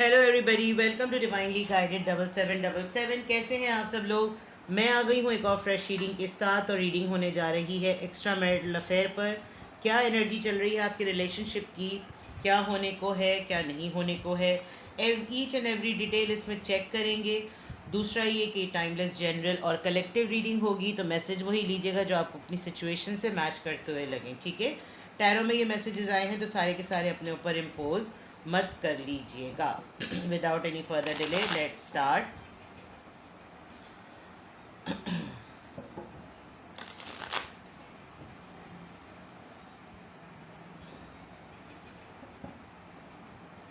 Hello everybody, welcome to divinely guided 7777। कैसे हैं आप सब लोग। मैं आ गई हूँ एक और फ्रेश रीडिंग के साथ, और रीडिंग होने जा रही है एक्स्ट्रा मैरिटल अफेयर पर। क्या एनर्जी चल रही है आपकी रिलेशनशिप की, क्या होने को है, क्या नहीं होने को है, ईच एंड एवरी डिटेल इसमें चेक करेंगे। दूसरा ये कि टाइमलेस जनरल और कलेक्टिव रीडिंग होगी, तो मैसेज वही लीजिएगा जो आपको अपनी सिचुएशन से मैच करते हुए लगें, ठीक है। टैरो में ये मैसेजेस आए हैं तो सारे के सारे अपने ऊपर इम्पोज मत कर लीजिएगा। Without any further delay let's start.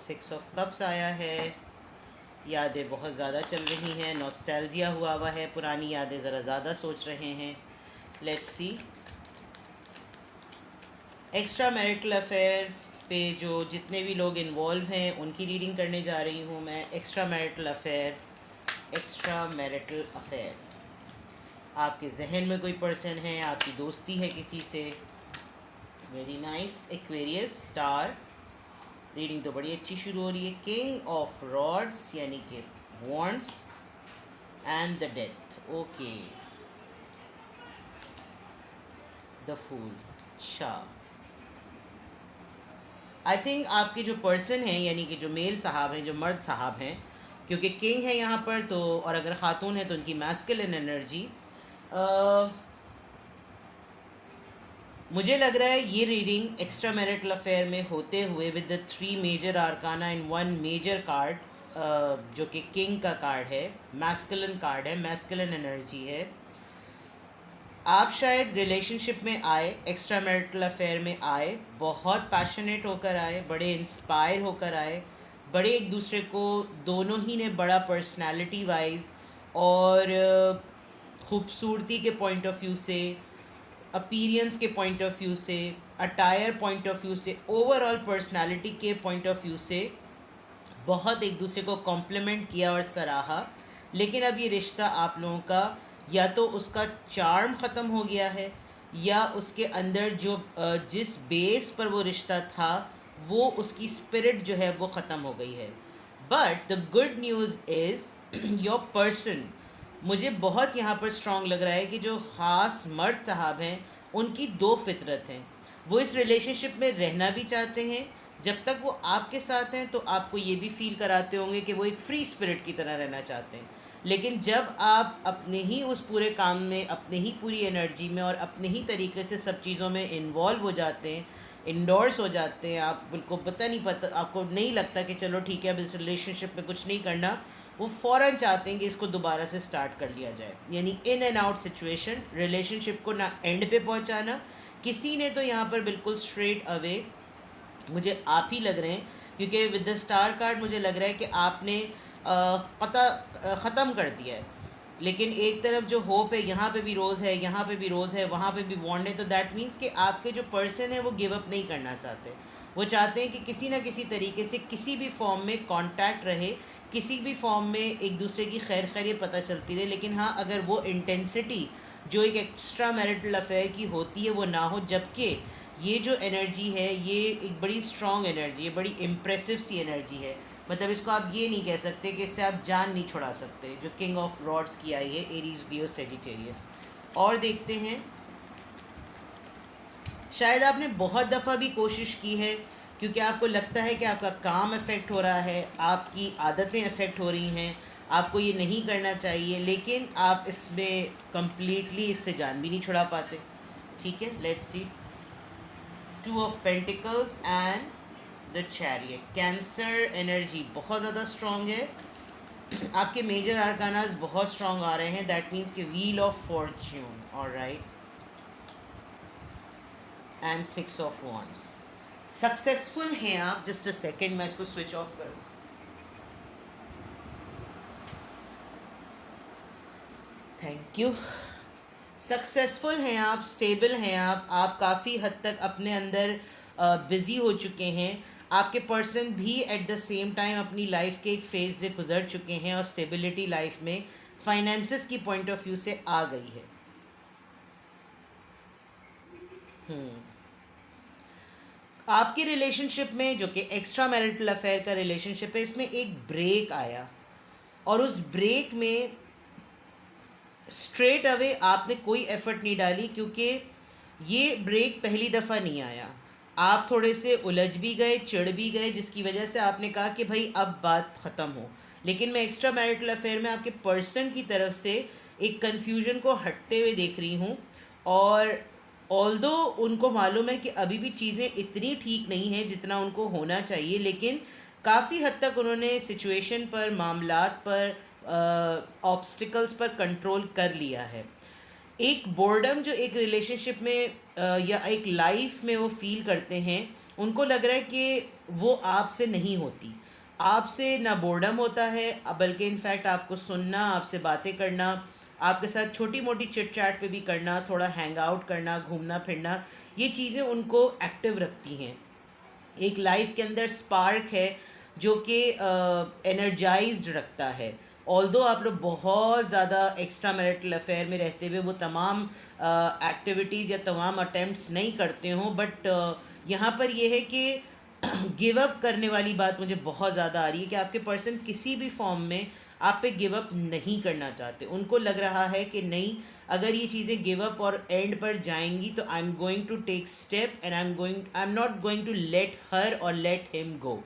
Six of cups आया है। यादें बहुत ज़्यादा चल रही हैं, नॉस्टैल्जिया हुआ है, पुरानी यादें ज़रा ज़्यादा सोच रहे हैं। Let's see. Extra marital affair पे जो जितने भी लोग इन्वॉल्व हैं उनकी रीडिंग करने जा रही हूँ मैं। Extra marital affair, extra marital affair. आपके जहन में कोई पर्सन है, आपकी दोस्ती है किसी से। Very nice. Aquarius star. Reading तो बड़ी अच्छी शुरू हो रही है। किंग ऑफ रॉड्स यानी कि wands and the death. Okay, the fool. अच्छा, आई थिंक आपके जो पर्सन हैं यानी कि जो मेल साहब हैं, जो मर्द साहब हैं, क्योंकि किंग है यहाँ पर तो, और अगर खातून है तो उनकी मैस्कुलिन एनर्जी। मुझे लग रहा है ये रीडिंग एक्स्ट्रा मैरिटल अफेयर में होते हुए with the 3 major arcana in 1 major card, जो कि किंग का कार्ड है, मैस्कुलिन कार्ड है, मैस्कुलिन एनर्जी है। आप शायद रिलेशनशिप में आए, एक्स्ट्रा मैरिटल अफेयर में आए, बहुत पैशनेट होकर आए, बड़े इंस्पायर होकर आए, बड़े एक दूसरे को, दोनों ही ने बड़ा पर्सनालिटी वाइज और खूबसूरती के पॉइंट ऑफ व्यू से, अपीरियंस के पॉइंट ऑफ व्यू से, अटायर पॉइंट ऑफ व्यू से, ओवरऑल पर्सनालिटी के पॉइंट ऑफ व्यू से बहुत एक दूसरे को कॉम्प्लीमेंट किया और सराहा। लेकिन अब ये रिश्ता आप लोगों का या तो उसका चार्म ख़त्म हो गया है, या उसके अंदर जो जिस बेस पर वो रिश्ता था वो उसकी स्पिरिट जो है वो ख़त्म हो गई है। But the good news is your person, मुझे बहुत यहाँ पर स्ट्रॉन्ग लग रहा है कि जो ख़ास मर्द साहब हैं उनकी दो फितरत हैं। वो इस रिलेशनशिप में रहना भी चाहते हैं, जब तक वो आपके साथ हैं तो आपको ये भी फील कराते होंगे कि वो एक फ्री स्पिरिट की तरह रहना चाहते हैं। लेकिन जब आप अपने ही उस पूरे काम में, अपने ही पूरी एनर्जी में और अपने ही तरीके से सब चीज़ों में इन्वॉल्व हो जाते हैं, इंडोर्स हो जाते हैं, आप बिल्कुल पता आपको नहीं लगता कि चलो ठीक है अब इस रिलेशनशिप में कुछ नहीं करना, वो फ़ौरन चाहते हैं कि इसको दोबारा से स्टार्ट कर लिया जाए। यानी in and out situation, relationship को ना एंड पे पहुंचाना। किसी ने तो यहाँ पर बिल्कुल स्ट्रेट अवे मुझे आप ही लग रहे हैं, क्योंकि विद द स्टार कार्ड मुझे लग रहा है कि आपने ख़त्म कर दिया है। लेकिन एक तरफ जो होप है, यहाँ पे भी रोज़ है, यहाँ पे भी रोज़ है, वहाँ पे भी वॉन्ड है, तो दैट मीन्स कि आपके जो पर्सन है वो गिव अप नहीं करना चाहते। वो चाहते हैं कि किसी ना किसी तरीके से, किसी भी फॉर्म में कांटेक्ट रहे, किसी भी फॉर्म में एक दूसरे की खैर खैरियत पता चलती रहे। लेकिन हाँ, अगर वो इंटेंसिटी जो एक एक्स्ट्रा मैरिटल अफेयर की होती है वो ना हो। जबकि ये जो एनर्जी है ये एक बड़ी स्ट्रॉन्ग एनर्जी है, बड़ी इम्प्रेसिव सी एनर्जी है। मतलब इसको आप ये नहीं कह सकते कि इससे आप जान नहीं छुड़ा सकते। जो किंग ऑफ रॉड्स की आई है, एरीज, लियो, सेजिटेरियस। और देखते हैं, शायद आपने बहुत दफ़ा भी कोशिश की है, क्योंकि आपको लगता है कि आपका काम इफ़ेक्ट हो रहा है, आपकी आदतें इफ़ेक्ट हो रही हैं, आपको ये नहीं करना चाहिए, लेकिन आप इसमें कम्प्लीटली इससे जान भी नहीं छुड़ा पाते। ठीक है, let's see. 2 of pentacles and the chariot. Cancer energy बहुत ज़्यादा स्ट्रॉन्ग है। आपके मेजर आर्कानास बहुत स्ट्रॉन्ग आ रहे हैं, दैट मीन्स कि wheel of Fortune, alright, and 6 of wands. Successful हैं आप। जस्ट अ सेकेंड, मैं इसको स्विच ऑफ करूँ। Thank you. सक्सेसफुल हैं आप, स्टेबल हैं आप काफ़ी हद तक अपने अंदर बिज़ी हो चुके हैं। आपके पर्सन भी एट द सेम टाइम अपनी लाइफ के एक फेज़ से गुजर चुके हैं, और स्टेबिलिटी लाइफ में फाइनेंसिस की पॉइंट ऑफ व्यू से आ गई है। आपकी रिलेशनशिप में जो कि एक्स्ट्रा मैरिटल अफेयर का रिलेशनशिप है, इसमें एक ब्रेक आया और उस ब्रेक में स्ट्रेट अवे आपने कोई एफर्ट नहीं डाली, क्योंकि ये ब्रेक पहली दफ़ा नहीं आया। आप थोड़े से उलझ भी गए, चिढ़ भी गए, जिसकी वजह से आपने कहा कि भाई अब बात ख़त्म हो। लेकिन मैं एक्स्ट्रा मैरिटल अफेयर में आपके पर्सन की तरफ से एक कन्फ्यूजन को हटते हुए देख रही हूँ। और ऑल्दो उनको मालूम है कि अभी भी चीज़ें इतनी ठीक नहीं हैं जितना उनको होना चाहिए, लेकिन काफ़ी हद तक उन्होंने सिचुएशन पर, मामलात पर, ऑब्स्टिकल्स पर कंट्रोल कर लिया है। एक बोर्डम जो एक रिलेशनशिप में या एक लाइफ में वो फील करते हैं, उनको लग रहा है कि वो आपसे नहीं होती। आपसे ना बोर्डम होता है, बल्कि इनफैक्ट आपको सुनना, आपसे बातें करना, आपके साथ छोटी मोटी चिट चैट पे भी करना, थोड़ा हैंग आउट करना, घूमना फिरना, ये चीज़ें उनको एक्टिव रखती हैं। एक लाइफ के अंदर स्पार्क है जो कि एनर्जाइज्ड रखता है। ऑल्दो आप लोग बहुत ज़्यादा एक्स्ट्रा मैरिटल अफेयर में रहते हुए वो तमाम एक्टिविटीज़ या तमाम अटेम्प्ट्स नहीं करते हों, बट यहाँ पर ये है कि गिव अप करने वाली बात मुझे बहुत ज़्यादा आ रही है कि आपके पर्सन किसी भी फॉर्म में आप पे गिव अप नहीं करना चाहते। उनको लग रहा है कि नहीं, अगर ये चीज़ें गिव अप और एंड पर जाएंगी तो I am going to take step and I am not going to let her और लेट हिम गो।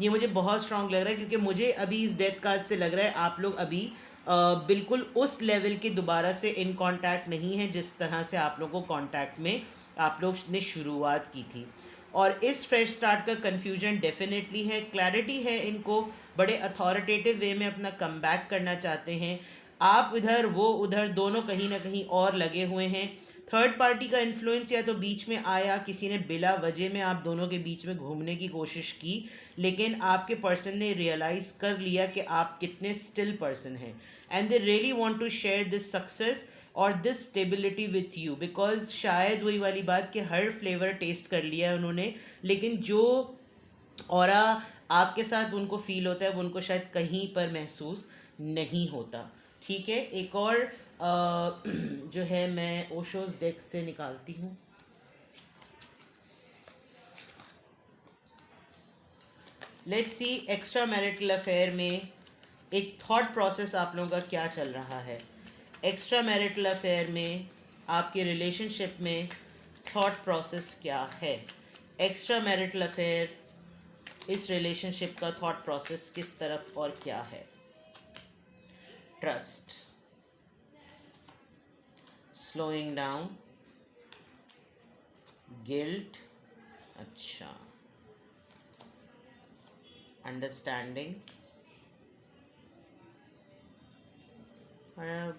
ये मुझे बहुत स्ट्रांग लग रहा है, क्योंकि मुझे अभी इस डेथ कार्ड से लग रहा है आप लोग अभी बिल्कुल उस लेवल के दोबारा से इन कांटेक्ट नहीं है जिस तरह से आप लोगों को कांटेक्ट में आप लोग ने शुरुआत की थी। और इस फ्रेश स्टार्ट का कन्फ्यूजन डेफिनेटली है, क्लैरिटी है, इनको बड़े अथॉरिटेटिव वे में अपना कम बैक करना चाहते हैं। आप इधर वो उधर, दोनों कहीं ना कहीं और लगे हुए हैं। थर्ड पार्टी का इन्फ्लुएंस या तो बीच में आया, किसी ने बिला वजह में आप दोनों के बीच में घूमने की कोशिश की, लेकिन आपके पर्सन ने रियलाइज़ कर लिया कि आप कितने स्टिल पर्सन हैं and they really want to share this success और this stability with you, because शायद वही वाली बात कि हर फ्लेवर टेस्ट कर लिया है उन्होंने, लेकिन जो ऑरा आपके साथ उनको फील होता है वो उनको शायद कहीं पर महसूस नहीं होता। ठीक है, एक और जो है मैं ओशोज डेक से निकालती हूँ। Let's see extra marital affair में एक थॉट प्रोसेस आप लोगों का क्या चल रहा है। एक्स्ट्रा मैरिटल अफेयर में आपके रिलेशनशिप में थॉट प्रोसेस क्या है। एक्स्ट्रा मैरिटल अफेयर, इस रिलेशनशिप का थॉट प्रोसेस किस तरफ और क्या है। ट्रस्ट, स्लोइंग डाउन, गिल्ट, अच्छा, अंडरस्टैंडिंग,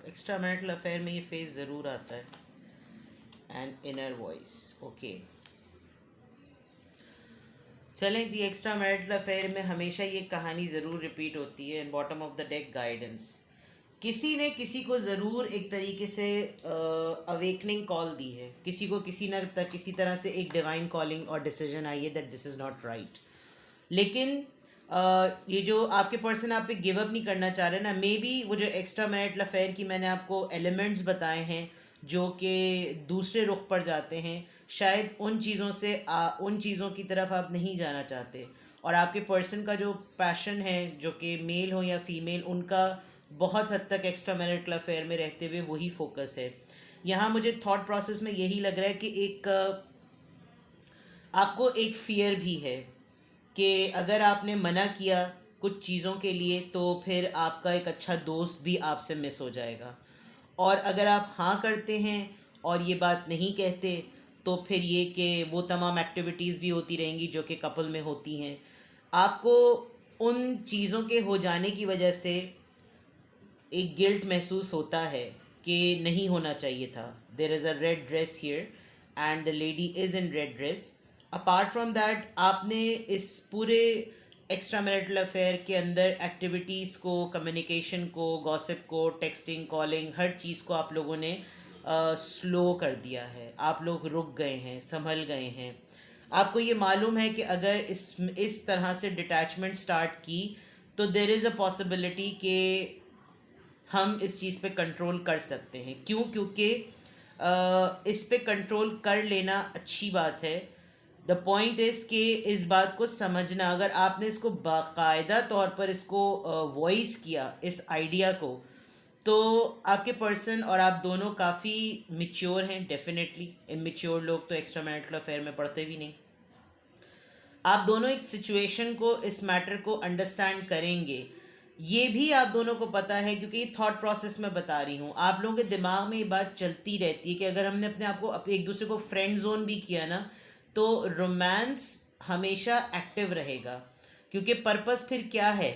एक्स्ट्रा मैरिटल अफेयर में ये फेज ज़रूर आता है, एंड इनर वॉइस। ओके, चलें जी, एक्स्ट्रा मैरिटल अफेयर में हमेशा ये कहानी ज़रूर रिपीट होती है। इन bottom of the deck guidance, किसी ने किसी को ज़रूर एक तरीके से अवेकनिंग कॉल दी है, किसी को किसी तरह से एक डिवाइन कॉलिंग और डिसीजन आई है that this is not right. लेकिन ये जो आपके पर्सन आप पे गिव अप नहीं करना चाह रहे ना, मे बी वो जो एक्स्ट्रा मैरिटल अफेयर की मैंने आपको एलिमेंट्स बताए हैं जो कि दूसरे रुख पर जाते हैं, शायद उन चीज़ों से उन चीज़ों की तरफ आप नहीं जाना चाहते। और आपके पर्सन का जो पैशन है, जो कि मेल हो या फीमेल, उनका बहुत हद तक एक्स्ट्रा मैरिटल अफेयर में रहते हुए वही फोकस है। यहाँ मुझे थॉट प्रोसेस में यही लग रहा है कि एक आपको एक फियर भी है कि अगर आपने मना किया कुछ चीज़ों के लिए तो फिर आपका एक अच्छा दोस्त भी आपसे मिस हो जाएगा, और अगर आप हाँ करते हैं और ये बात नहीं कहते तो फिर ये कि वो तमाम एक्टिविटीज़ भी होती रहेंगी जो कि कपल में होती हैं। आपको उन चीज़ों के हो जाने की वजह से एक गिल्ट महसूस होता है कि नहीं होना चाहिए था। There is a red dress here and the lady is in red dress. Apart from that, आपने इस पूरे एक्स्ट्रा मैरिटल अफेयर के अंदर एक्टिविटीज़ को, कम्युनिकेशन को, गॉसिप को, टेक्सटिंग, कॉलिंग, हर चीज़ को आप लोगों ने स्लो कर दिया है। आप लोग रुक गए हैं, संभल गए हैं। आपको ये मालूम है कि अगर इस तरह से डिटैचमेंट स्टार्ट की तो देर इज़ अ पॉसिबिलिटी कि हम इस चीज़ पे कंट्रोल कर सकते हैं। क्यों? क्योंकि इस पे कंट्रोल कर लेना अच्छी बात है, द पॉइंट इज़ कि इस बात को समझना, अगर आपने इसको बाकायदा तौर पर इसको वॉइस किया इस आइडिया को, तो आपके पर्सन और आप दोनों काफ़ी मिच्योर हैं। डेफिनेटली इमेच्योर लोग तो एक्स्ट्रा मैरिटल अफेयर में पड़ते भी नहीं। आप दोनों इस सिचुएशन को, इस मैटर को अंडरस्टैंड करेंगे, ये भी आप दोनों को पता है, क्योंकि ये थॉट प्रोसेस में बता रही हूँ। आप लोगों के दिमाग में ये बात चलती रहती है कि अगर हमने अपने आप को एक दूसरे को फ्रेंड जोन भी किया ना, तो रोमांस हमेशा एक्टिव रहेगा। क्योंकि पर्पस फिर क्या है?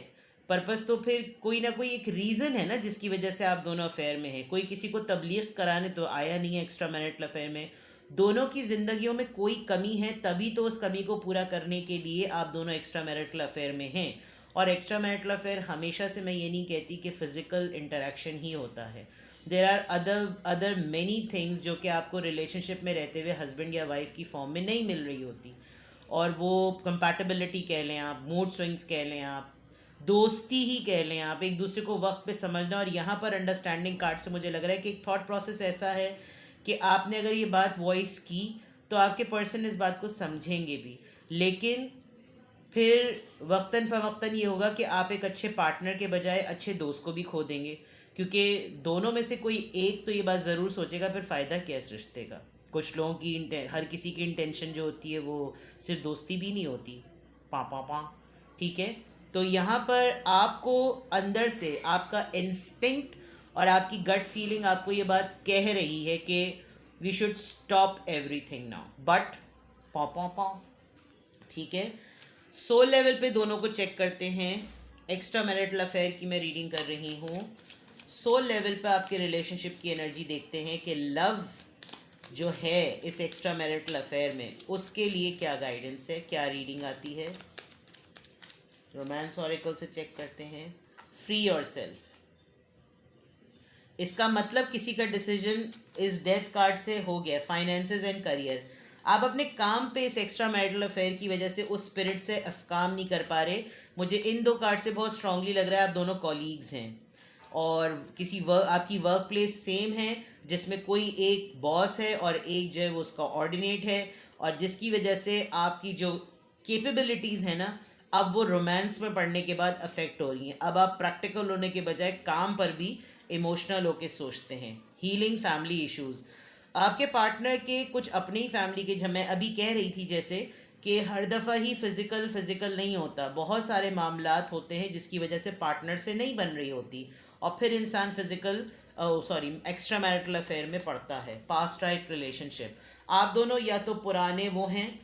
पर्पस तो फिर कोई ना कोई एक रीज़न है ना जिसकी वजह से आप दोनों अफेयर में हैं। कोई किसी को तबलीग कराने तो आया नहीं है एक्स्ट्रा मैरिटल अफेयर में। दोनों की ज़िंदगियों में कोई कमी है, तभी तो उस कमी को पूरा करने के लिए आप दोनों एक्स्ट्रा मैरिटल अफेयर में हैं। और एक्स्ट्रा मैरिटल अफेयर हमेशा से, मैं ये नहीं कहती कि फ़िज़िकल इंटरेक्शन ही होता है। There are other many things जो कि आपको रिलेशनशिप में रहते हुए हस्बैंड या वाइफ की फॉर्म में नहीं मिल रही होती। और वो कंपैटिबिलिटी कह लें आप, मूड स्विंग्स कह लें आप, दोस्ती ही कह लें आप, एक दूसरे को वक्त पे समझना। और यहाँ पर अंडरस्टैंडिंग कार्ड से मुझे लग रहा है कि एक थॉट प्रोसेस ऐसा है कि आपने अगर ये बात वॉइस की तो आपके पर्सन इस बात को समझेंगे भी, लेकिन फिर वक्तन फ़वक्तन ये होगा कि आप एक अच्छे पार्टनर के बजाय अच्छे दोस्त को भी खो देंगे। क्योंकि दोनों में से कोई एक तो ये बात ज़रूर सोचेगा, फिर फ़ायदा क्या है इस रिश्ते का। कुछ लोगों की हर किसी की इंटेंशन जो होती है वो सिर्फ दोस्ती भी नहीं होती। पा पा पा ठीक है। तो यहाँ पर आपको अंदर से आपका इंस्टिंक्ट और आपकी गट फीलिंग आपको ये बात कह रही है कि we should stop everything now, but पा पा पा ठीक है। सोल लेवल पे दोनों को चेक करते हैं। एक्स्ट्रा मैरिटल अफेयर की मैं रीडिंग कर रही हूँ। सोल लेवल पे आपके रिलेशनशिप की एनर्जी देखते हैं कि लव जो है इस एक्स्ट्रा मैरिटल अफेयर में, उसके लिए क्या गाइडेंस है, क्या रीडिंग आती है। रोमांस ऑरेकल से चेक करते हैं। फ्री योरसेल्फ, इसका मतलब किसी का डिसीजन इस डेथ कार्ड से हो गया। फाइनेंसेस एंड करियर, आप अपने काम पे इस एक्स्ट्रा मैरिटल अफेयर की वजह से उस स्पिरिट से काम नहीं कर पा रहे। मुझे इन दो कार्ड से बहुत स्ट्रांगली लग रहा है आप दोनों कॉलीग्स हैं और किसी आपकी वर्क प्लेस सेम है, जिसमें कोई एक बॉस है और एक जो है वो उसका ऑर्डिनेट है, और जिसकी वजह से आपकी जो कैपेबिलिटीज़ है ना, अब वो रोमांस में पढ़ने के बाद अफेक्ट हो रही हैं। अब आप प्रैक्टिकल होने के बजाय काम पर भी इमोशनल होके सोचते हैं। हीलिंग फैमिली इश्यूज़, आपके पार्टनर के कुछ अपनी ही फैमिली के, जब मैं अभी कह रही थी जैसे कि हर दफ़ा ही फिज़िकल नहीं होता, बहुत सारे मामलात होते हैं जिसकी वजह से पार्टनर से नहीं बन रही होती और फिर इंसान एक्स्ट्रा मैरिटल अफेयर में पड़ता है। पास्ट लाइफ रिलेशनशिप, आप दोनों या तो पुराने वो हैं,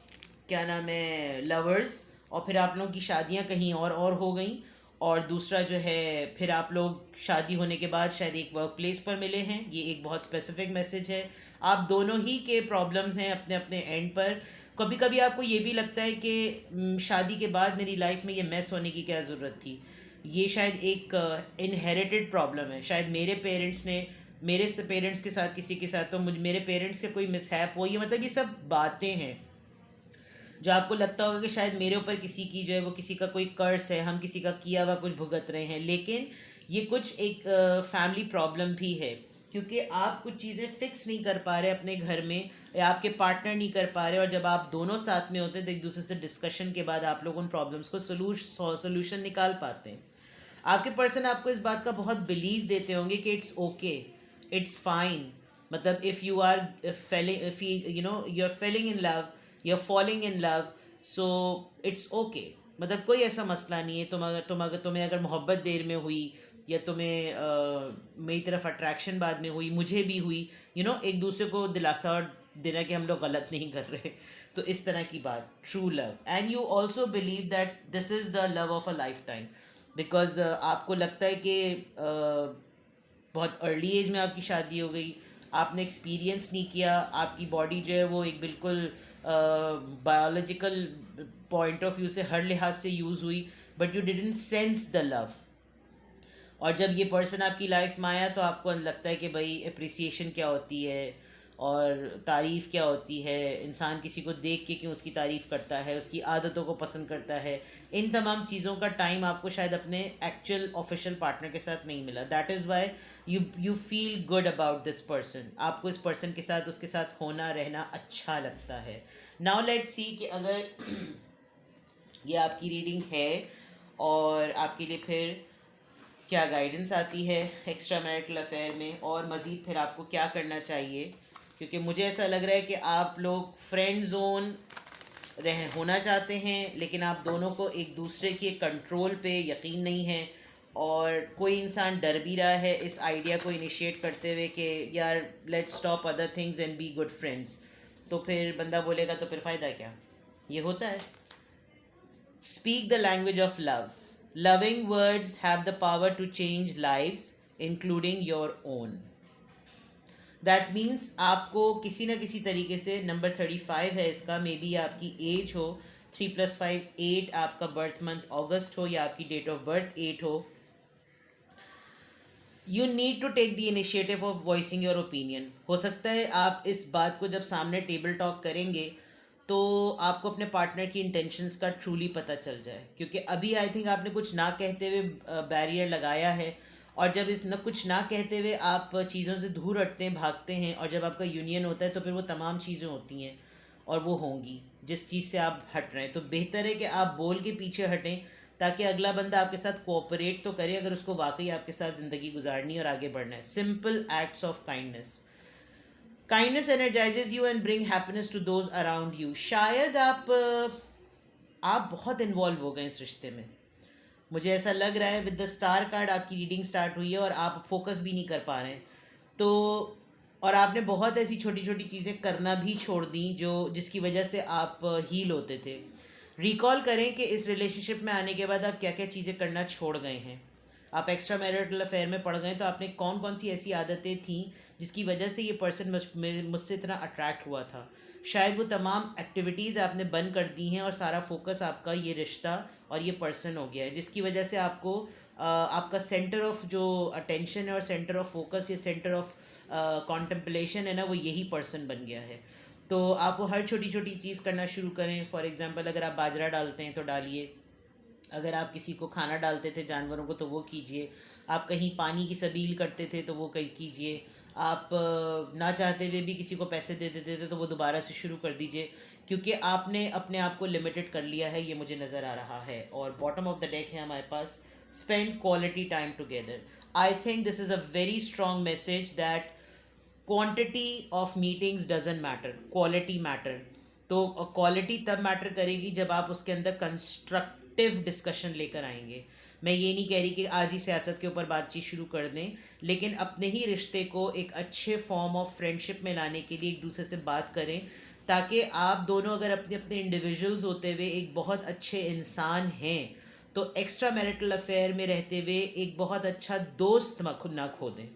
क्या नाम है, लवर्स, और फिर आप लोगों की शादियां कहीं और हो गई, और दूसरा जो है फिर आप लोग शादी होने के बाद शायद एक वर्क प्लेस पर मिले हैं। ये एक बहुत स्पेसिफिक मैसेज है। आप दोनों ही के प्रॉब्लम्स हैं अपने अपने एंड पर। कभी कभी आपको ये भी लगता है कि शादी के बाद मेरी लाइफ में ये मैस होने की क्या ज़रूरत थी। ये शायद एक इनहेरिटेड प्रॉब्लम है। शायद मेरे पेरेंट्स ने, मेरे पेरेंट्स के साथ किसी के साथ, तो मुझे मेरे पेरेंट्स से कोई मिसहैप हो, ये मतलब ये सब बातें हैं जो आपको लगता होगा कि शायद मेरे ऊपर किसी की जो है वो किसी का कोई कर्ज है, हम किसी का किया हुआ कुछ भुगत रहे हैं। लेकिन ये कुछ एक फैमिली प्रॉब्लम भी है, क्योंकि आप कुछ चीज़ें फिक्स नहीं कर पा रहे अपने घर में, या आपके पार्टनर नहीं कर पा रहे। और जब आप दोनों साथ में होते हैं तो एक दूसरे से डिस्कशन के बाद आप लोग उन प्रॉब्लम्स को सोल्यूशन निकाल पाते हैं। आपके पर्सन आपको इस बात का बहुत बिलीव देते होंगे कि इट्स ओके, इट्स फाइन। मतलब if you are failing, if you are failing in love, you are falling in love, so it's okay. मतलब कोई ऐसा मसला नहीं है। तुम्हें अगर मोहब्बत देर में हुई, या तुम्हें मेरी तरफ अट्रैक्शन बाद में हुई, मुझे भी हुई, एक दूसरे को दिलासा देना कि हम लोग गलत नहीं कर रहे। तो इस तरह की बात, true love. And you also believe that this is the love of a life time, because आपको लगता है कि बहुत अर्ली एज में आपकी शादी हो गई, आपने एक्सपीरियंस नहीं किया, आपकी बॉडी जो है वो एक बिल्कुल बायोलॉजिकल पॉइंट ऑफ व्यू से हर लिहाज से यूज़ हुई, but you didn't sense the love. और जब ये पर्सन आपकी लाइफ में आया तो आपको लगता है कि भाई अप्रिसिएशन क्या होती है और तारीफ़ क्या होती है, इंसान किसी को देख के क्यों उसकी तारीफ़ करता है, उसकी आदतों को पसंद करता है। इन तमाम चीज़ों का टाइम आपको शायद अपने एक्चुअल ऑफिशियल पार्टनर के साथ नहीं मिला। That is why you feel good about this person. आपको इस पर्सन के साथ, उसके साथ होना रहना अच्छा लगता है। नाउ लेट्स सी कि अगर ये आपकी रीडिंग है और आपके लिए फिर क्या गाइडेंस आती है एक्स्ट्रा मैरिटल अफेयर में, और मज़ीद फिर आपको क्या करना चाहिए, क्योंकि मुझे ऐसा लग रहा है कि आप लोग फ्रेंड जोन होना चाहते हैं, लेकिन आप दोनों को एक दूसरे के कंट्रोल पे यकीन नहीं है, और कोई इंसान डर भी रहा है इस आइडिया को इनिशिएट करते हुए कि यार let's stop other things and be good friends. तो फिर बंदा बोलेगा तो फिर फ़ायदा क्या, ये होता है। Speak the language of love. Loving words have the power to change lives, including your own. That means आपको किसी न किसी तरीके से, नंबर 35 है इसका, मे बी आपकी एज हो 3 + 5 8, आपका बर्थ मंथ अगस्त हो या आपकी डेट ऑफ बर्थ 8 हो, you need to take the initiative of voicing your opinion. हो सकता है आप इस बात को जब सामने टेबल टॉक करेंगे तो आपको अपने पार्टनर की इंटेंशंस का ट्रूली पता चल जाए, क्योंकि अभी आई थिंक आपने कुछ ना कहते हुए बैरियर लगाया है, और जब इस न कुछ ना कहते हुए आप चीज़ों से दूर हटते हैं, भागते हैं, और जब आपका यूनियन होता है तो फिर वो तमाम चीज़ें होती हैं और वो होंगी जिस चीज़ से आप हट रहे हैं। तो बेहतर है कि आप बोल के पीछे हटें, ताकि अगला बंदा आपके साथ कोऑपरेट तो करे अगर उसको वाकई आपके साथ ज़िंदगी गुजारनी और आगे बढ़ना है। Simple acts of kindness. Kindness energises you and bring happiness to those around you. शायद आप बहुत इन्वॉल्व हो गए इस रिश्ते में, मुझे ऐसा लग रहा है। विद द स्टार कार्ड आपकी रीडिंग स्टार्ट हुई है और आप फोकस भी नहीं कर पा रहे हैं, तो और आपने बहुत ऐसी छोटी छोटी चीज़ें करना भी छोड़ दी जो जिसकी वजह से आप हील होते थे। रिकॉल करें कि इस रिलेशनशिप में आने के बाद आप क्या क्या चीज़ें करना छोड़ गए हैं। आप एक्स्ट्रा मैरिटल अफेयर में पड़ गए तो आपने कौन कौन सी ऐसी आदतें थीं जिसकी वजह से ये पर्सन मुझसे इतना अट्रैक्ट हुआ था। शायद वो तमाम एक्टिविटीज़ आपने बंद कर दी हैं और सारा फोकस आपका ये रिश्ता और ये पर्सन हो गया है, जिसकी वजह से आपको आपका सेंटर ऑफ जो अटेंशन है और सेंटर ऑफ फोकस या सेंटर ऑफ कॉन्टेम्पलेशन है ना, वो यही पर्सन बन गया है। तो आप वो हर छोटी छोटी चीज़ करना शुरू करें। फॉर एग्ज़ाम्पल, अगर आप बाजरा डालते हैं तो डालिए, अगर आप किसी को खाना डालते थे जानवरों को तो वो कीजिए, आप कहीं पानी की सबील करते थे तो वो कहीं कीजिए, आप ना चाहते हुए भी किसी को पैसे दे देते थे तो वो दोबारा से शुरू कर दीजिए, क्योंकि आपने अपने आप को लिमिटेड कर लिया है, ये मुझे नज़र आ रहा है। और बॉटम ऑफ द डेक है हमारे पास, spend quality time together. I think this is a very strong message that quantity of meetings doesn't matter, quality matter. तो क्वालिटी तब मैटर करेगी जब आप उसके अंदर कंस्ट्रक्टिव डिस्कशन लेकर आएंगे। मैं ये नहीं कह रही कि आज ही सियासत के ऊपर बातचीत शुरू कर दें, लेकिन अपने ही रिश्ते को एक अच्छे फॉर्म ऑफ फ्रेंडशिप में लाने के लिए एक दूसरे से बात करें, ताकि आप दोनों अगर अपने अपने इंडिविजुअल्स होते हुए एक बहुत अच्छे इंसान हैं तो एक्स्ट्रा मैरिटल अफेयर में रहते हुए एक बहुत अच्छा दोस्त खुद ना खो दें।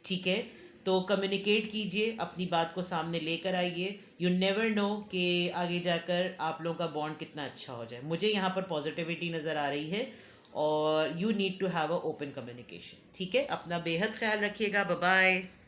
ठीक है, तो कम्युनिकेट कीजिए, अपनी बात को सामने लेकर आइए। यू नेवर नो कि आगे जाकर आप लोगों का बॉन्ड कितना अच्छा हो जाए। मुझे यहाँ पर पॉजिटिविटी नज़र आ रही है और you need to have a open communication. ठीक है, अपना बेहद ख्याल रखिएगा। Bye bye.